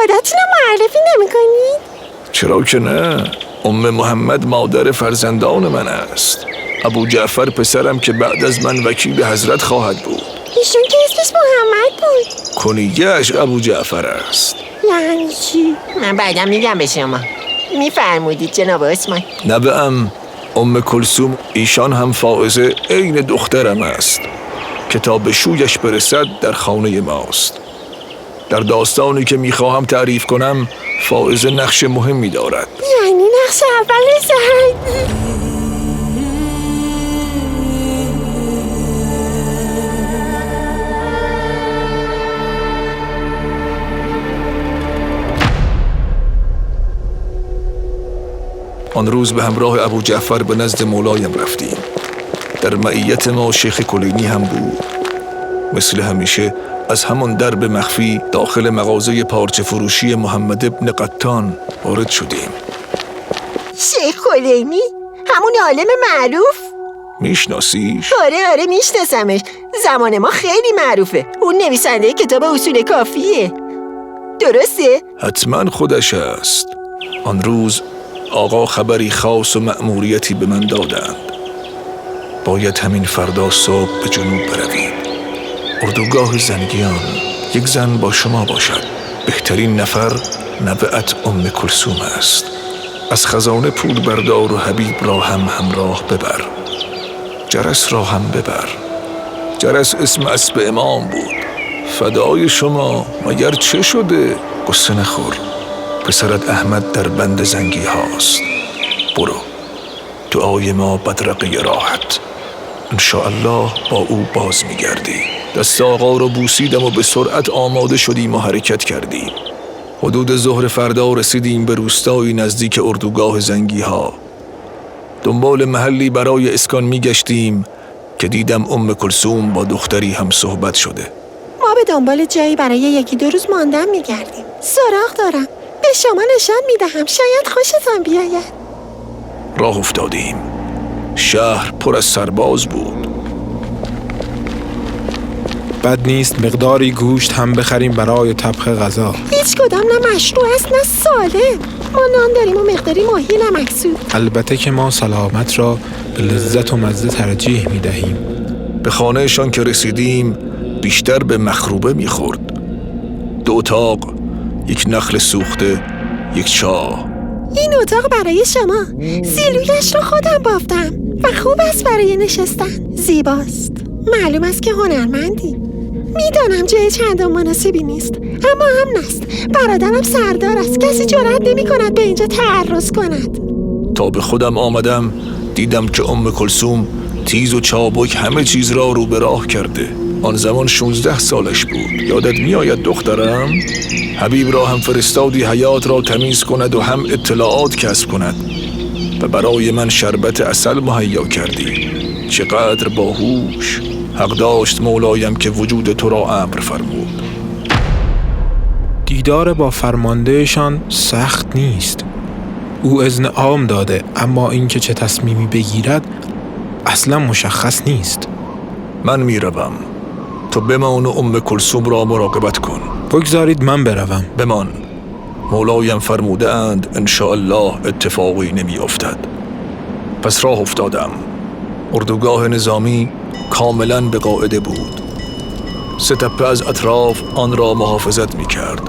خانوادتون رو معرفی نمی‌کنید؟ چرا که نه؟ محمد مادر فرزندان من است. ابو جعفر پسرم که بعد از من وکیل حضرت خواهد بود. ایشون که اسمش محمد بود. کنیه‌اش ابو جعفر است. یعنی چی؟ من بعدم میگم به شما. میفرمودید جناب عثمان. نوه‌ام کلثوم ایشان هم فائزه عین دخترم است. کتاب شویش برسد در خانه ماست. در داستانی که میخواهم تعریف کنم فائزه نقش مهمی دارد. یعنی نقش اول زن؟ آن روز به همراه ابو جعفر به نزد مولایم رفتیم. در معیت ما شیخ کلینی هم بود. مثل همیشه از همان درب مخفی داخل مغازه پارچه فروشی محمد ابن قطان وارد شدیم. شیخ کلینی؟ همون عالم معروف؟ میشناسیش؟ آره میشناسمش. زمان ما خیلی معروفه. اون نویسنده کتاب اصول کافیه. درسته؟ حتما خودش است. آن روز آقا خبری خاص و مأموریتی به من دادند. باید همین فردا صبح به جنوب بروید. اردوگاه زنگیان. یک زن با شما باشد. بهترین نفر نوه‌ات کلثوم است. از خزانه پول بردار و حبیب را هم همراه ببر. جرس را هم ببر. جرس اسم اسب امام بود. فدای شما، مگر چه شده؟ قصه نخور. پسرت احمد در بند زنگی هاست. برو. دعای ما بدرقه راحت. انشاءالله با او باز میگردی. دست آقا رو بوسیدم و به سرعت آماده شدیم و حرکت کردیم. حدود ظهر فردا رسیدیم به روستایی نزدیک اردوگاه زنگی ها. دنبال محلی برای اسکان میگشتیم که دیدم کلثوم با دختری هم صحبت شده. ما به دنبال جایی برای 1-2 روز ماندن میگردیم. سراغ دارم. به شما نشان میدهم. شاید خوشتان بیاید. راه افتادیم. شهر پر از سرباز بود. بد نیست مقداری گوشت هم بخریم برای طبخ غذا. هیچ کدام نه مشروع است نه سالم. ما نان داریم و مقداری ماهی نمکسود. البته که ما سلامت را به لذت و مزه ترجیح می دهیم. به خانهشان که رسیدیم بیشتر به مخروبه میخورد. 2 اتاق، 1 نخل سوخته، 1 چاه. این اتاق برای شما. سیلویش را خودم بافتم و خوب است برای نشستن. زیباست. معلوم است که هنرمندی. میدانم جای چندان مناسبی نیست، اما هم است. برادرم سردار است. کسی جرأت نمی کند به اینجا تعرض کند. تا به خودم آمدم دیدم که کلثوم تیز و چابک همه چیز را رو به راه کرده. آن زمان 16 سالش بود. یادت میآید دخترم؟ حبیب را هم فرستادی حیات را تمیز کند و هم اطلاعات کسب کند و برای من شربت عسل مهیا کردی. چقدر باهوش. حق داشت مولایم که وجود تو را امر فرمود. دیدار با فرماندهشان سخت نیست. او اذن عام داده، اما اینکه چه تصمیمی بگیرد اصلا مشخص نیست. من میروم. تو بمان و کلثوم را مراقبت کن. بگذارید من بروم. بمان. مولایم فرموده اند انشاءالله اتفاقی نمی افتد. پس راه افتادم. اردوگاه نظامی کاملا به قاعده بود. 3 تپه از اطراف آن را محافظت می کرد.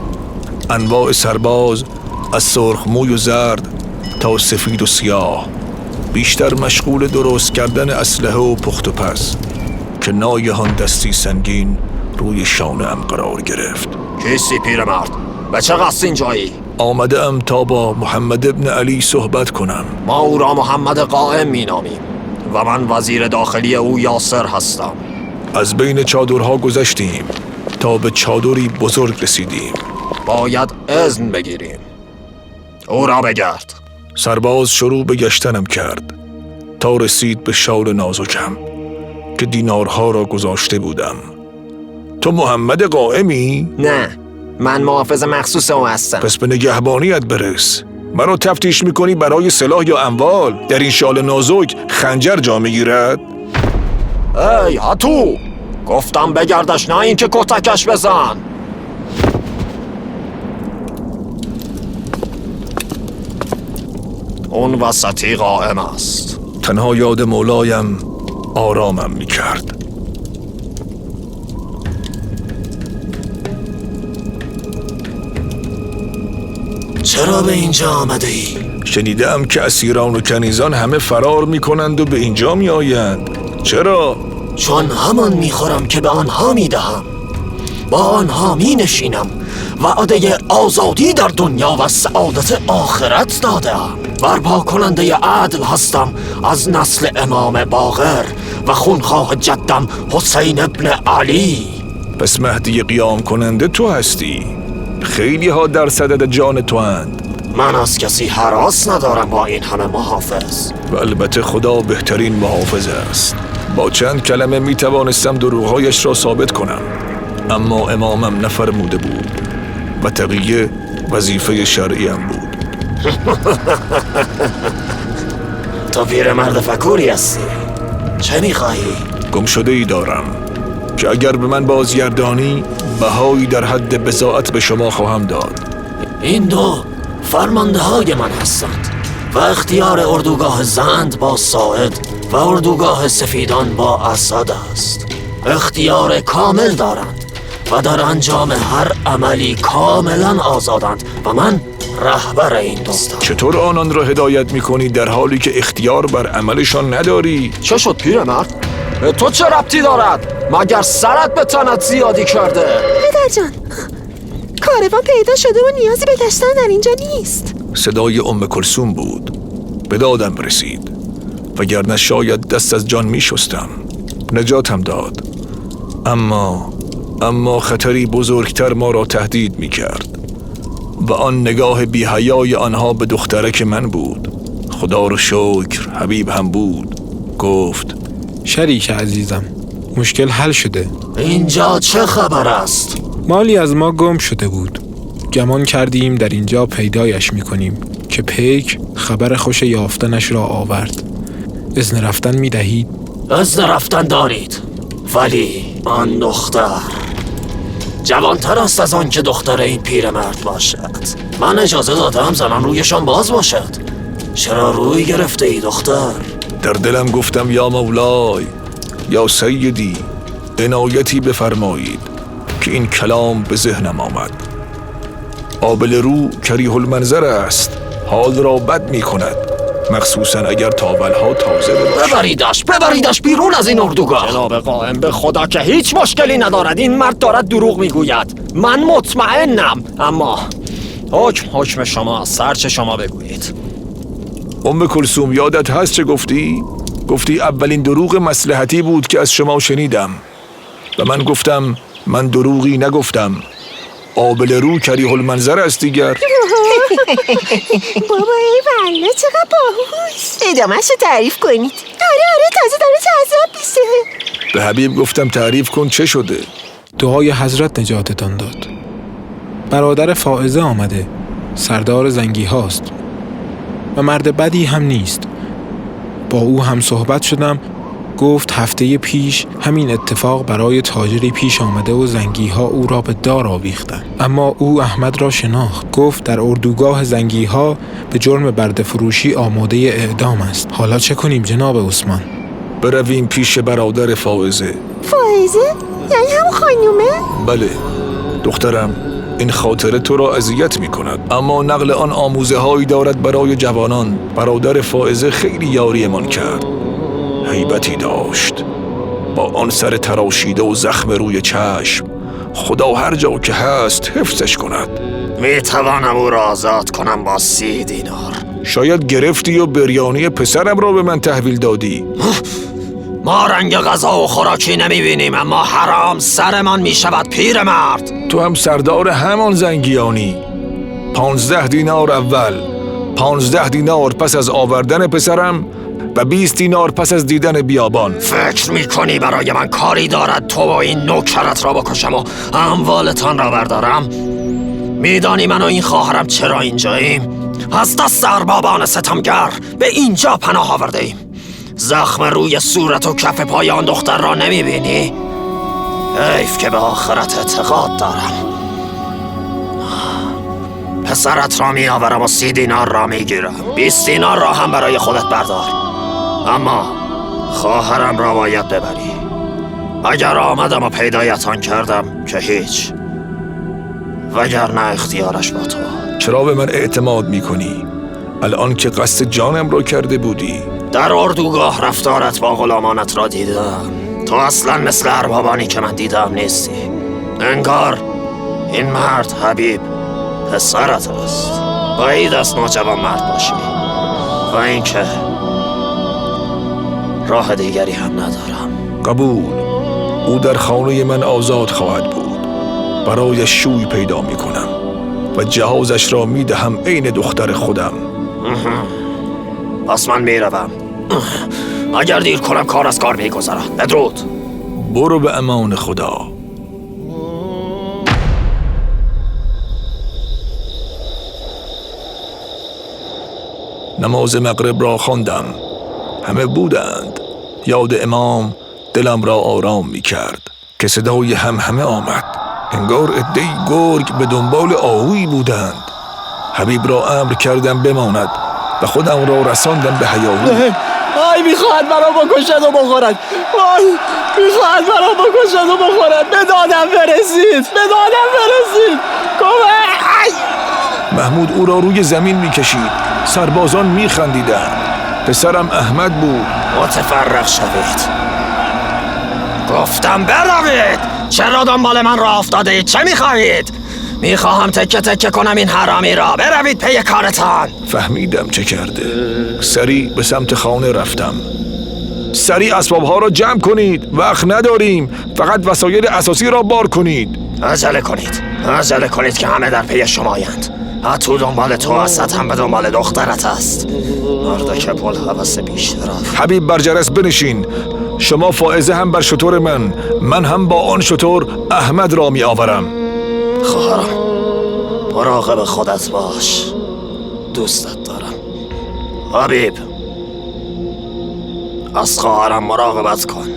انواع سرباز از سرخ موی و زرد تا سفید و سیاه بیشتر مشغول درست کردن اسلحه و پخت و پز که ناگهان دستی سنگین روی شانه‌ام قرار گرفت. کیستی پیرمرد؟ به چه قصد اینجایی؟ آمده ام تا با محمد ابن علی صحبت کنم. ما او را محمد قائم می نامیم و من وزیر داخلی او یاسر هستم. از بین چادرها گذشتیم تا به چادری بزرگ رسیدیم. باید اذن بگیریم. او را بگرد. سرباز شروع به گشتنم کرد تا رسید به شال نازکم که دینارها را گذاشته بودم. تو محمد قائمی؟ نه، من محافظ مخصوص او هستم. پس به نگهبانیت برس. مرا تفتیش میکنی برای سلاح یا اموال؟ در این شال نازک خنجر جا میگیرد؟ ای هتو، گفتم بگردش نه اینکه کتکش بزن. اون وسطی قائم است. تنها یاد مولایم آرامم می کرد. چرا به اینجا آمده ای؟ شنیدم که اسیران و کنیزان همه فرار می کنند و به اینجا می آیند. چرا؟ چون همان میخورم که به آنها میدهم، با آنها می نشینم، وعده آزادی در دنیا و سعادت آخرت دادم. برپا کننده عدل هستم از نسل امام باقر و خونخواه جدم حسین ابن علی. پس مهدی قیام کننده تو هستی. خیلی ها در صدد جان تو هند. من از کسی هراس ندارم با این همه محافظ. و البته خدا بهترین محافظ است. با چند کلمه می توانستم دروغهایش را ثابت کنم، اما امامم نفرموده بود و تقیه وظیفه شرعیم بود. تو پیرمرد فکوری هستی. چه میخواهی؟ گمشده ای دارم که اگر به من بازگردانی بهایی در حد بضاعت به شما خواهم داد. این دو فرمانده های من هستند و اختیار اردوگاه زند با ساعد و اردوگاه سفیدان با اسد است. اختیار کامل دارند و در انجام هر عملی کاملا آزادند و من رهبر این دوستم. چطور آنان را هدایت می‌کنی در حالی که اختیار بر عملشان نداری؟ چه شد پیرمرد؟ به تو چه ربطی دارد؟ مگر سرت به تنت زیادی کرده؟ پدر جان، کاروان پیدا شده و نیازی به گشتن در اینجا نیست. صدای ام کلثوم بود. به دادم رسید، وگرنه شاید دست از جان می‌شستم. نجاتم داد. اما خطری بزرگتر ما را تهدید می‌کرد و آن نگاه بی‌حیای آنها به دخترک من بود. خدا رو شکر حبیب هم بود. گفت شریک عزیزم، مشکل حل شده. اینجا چه خبر است؟ مالی از ما گم شده بود. گمان کردیم در اینجا پیدایش می‌کنیم که پیک خبر خوش یافتنش را آورد. اذن رفتن می‌دهید؟ اذن رفتن دارید، ولی آن دختر جوانتر است از آن که دختر این پیرمرد باشد. من اجازه دادم زنان رویشان باز باشد. چرا روی گرفته ای دختر؟ در دلم گفتم یا مولای، یا سیدی، عنایتی بفرمایید که این کلام به ذهنم آمد. آبل رو کریه المنظر است، حال را بد می کند، مخصوصا اگر تاولها تازه باشد. ببریدش بیرون از این اردوگاه. جناب قائم به خدا که هیچ مشکلی ندارد. این مرد دارد دروغ میگوید. من مطمئنم، اما حکم شما، سرچه شما بگویید. ام کلثوم یادت هست چه گفتی؟ گفتی اولین دروغ مصلحتی بود که از شما شنیدم و من گفتم من دروغی نگفتم. آبل رو کریه المنظر است دیگر. بابا ای والله چقدر باهوش. ادامه‌ش رو تعریف کنید. آره تازه داره جذاب میشه. به حبیب گفتم تعریف کن چه شده. دعای حضرت نجاتتان داد. برادر فائزه آمده، سردار زنگی هاست و مرد بدی هم نیست. با او هم صحبت شدم. گفت هفته پیش همین اتفاق برای تاجری پیش آمده و زنگی ها او را به دار آویختند. اما او احمد را شناخت. گفت در اردوگاه زنگی ها به جرم برده فروشی آماده اعدام است. حالا چه کنیم جناب عثمان؟ برویم پیش برادر فائزه. فائزه؟ یعنی هم خانومه؟ بله دخترم، این خاطره تو را اذیت می کند، اما نقل آن آموزه هایی دارد برای جوانان. برادر فائزه خیلی یاریمان کرد. هیبتی داشت، با آن سر تراشیده و زخم روی چشم. خدا هر جا که هست حفظش کند. می توانم او را آزاد کنم با 30 دینار. شاید گرفتی و بریانی پسرم را به من تحویل دادی. ما رنگ غذا و خوراکی نمی بینیم، اما حرام سرمان می شود پیرمرد. تو هم سردار همان زنگیانی. 15 دینار اول، 15 دینار پس از آوردن پسرم و 20 دینار پس از دیدن بیابان. فکر می کنی برای من کاری دارد تو و این نوکرت را بکشم و اموالتان را بردارم؟ میدانی من و این خواهرم چرا اینجاییم؟ از دست اربابان ستمگر به اینجا پناه آورده ایم. زخم روی صورت و کف پای آن دختر را نمی بینی؟ حیف که به آخرت اعتقاد دارم. پسرت را میآورم و 30 دینار را میگیرم. 20 دینار را هم برای خودت بردار. اما خواهرم را باید ببری. اگر آمدم و پیدایتان کردم که هیچ، وگرنه اختیارش با تو. چرا به من اعتماد میکنی؟ الان که قصد جانم را کرده بودی. در اردوگاه رفتارت با غلامانت را دیدم. تو اصلا مثل اربابانی که من دیدم نیستی. انگار این مرد حبیب پسرت است. بعید است نوجوان مرد باشی. و اینکه راه دیگری هم ندارم. قبول. او در خانه من آزاد خواهد بود. برای شوی پیدا میکنم و جهازش را میدهم عین دختر خودم. پس من میروم. اگر دیر کنم کار از کار میگذرد. بدرود. برو به امان خدا. نماز مغرب را خواندم. همه بودند. یاد امام دلم را آرام می کرد که صدای همه آمد. انگار عده‌ای گرگ به دنبال آهویی بودند. حبیب را امر کردم بماند و خودم را رساندم به هیاهو. آی میخواهد مرا بکشد و بخورد. آی میخواهد مرا بکشد و بخورد. به دادم برسید. به دادم برسید. کمک. محمود او را روی زمین میکشید. سربازان میخندیدند. پسرم احمد بود. متفرق شوید. گفتم بروید. چرا دنبال من راه افتاده اید؟ چه میخواهید؟ میخواهم تکه تکه کنم این حرامی را. بروید پی کارتان. فهمیدم چه کرده. سریع به سمت خانه رفتم. سریع اسبابها را جمع کنید. وقت نداریم. فقط وسایل اساسی را بار کنید. عجله کنید. عجله کنید که همه در پی شمایند. تو دنبال تو است، هم به دنبال دخترت است. مردک بلحوث بیشرف. حبیب بر جرس بنشین. شما فائزه هم بر شتر من هم با آن شتر احمد را می آورم. خواهرم مراقب خودت باش. دوستت دارم. حبیب از خواهرم مراقبت کن.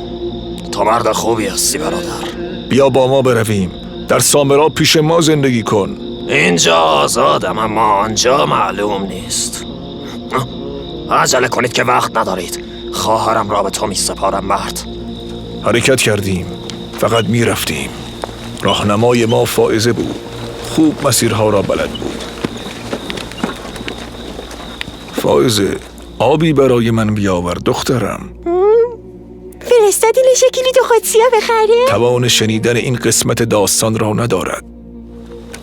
تو مرد خوبی هستی برادر. بیا با ما برویم. در سامرا پیش ما زندگی کن. اینجا آزادم اما آنجا معلوم نیست. عجله کنید که وقت ندارید. خواهرم را به تو می سپارم مرد. حرکت کردیم. فقط می رفتیم. راهنمای ما فائزه بود. خوب مسیرها را بلد بود. فائزه آبی برای من بیاور دخترم. فرستادی لشکلی دو خودسیا بخره؟ توان شنیدن این قسمت داستان را ندارد.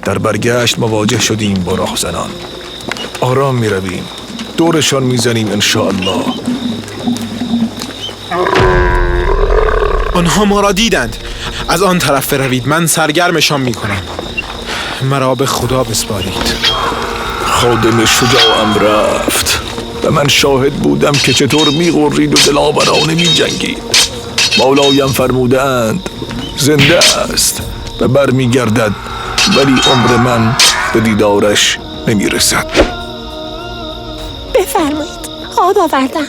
در برگشت مواجه شدیم با راهزنان. آرام می رویم. دورشان می زنیم انشاءالله. آنها ما را دیدند. از آن طرف بروید. من سرگرمشان می کنم. مرا به خدا بسپارید. خادم شجاعم رفت و من شاهد بودم که چطور می غرید و دلاورانه می جنگید. مولایم فرمودند زنده است و بر می گردد، ولی عمر من به دیدارش نمی رسد. بفرمایید. آب آوردم.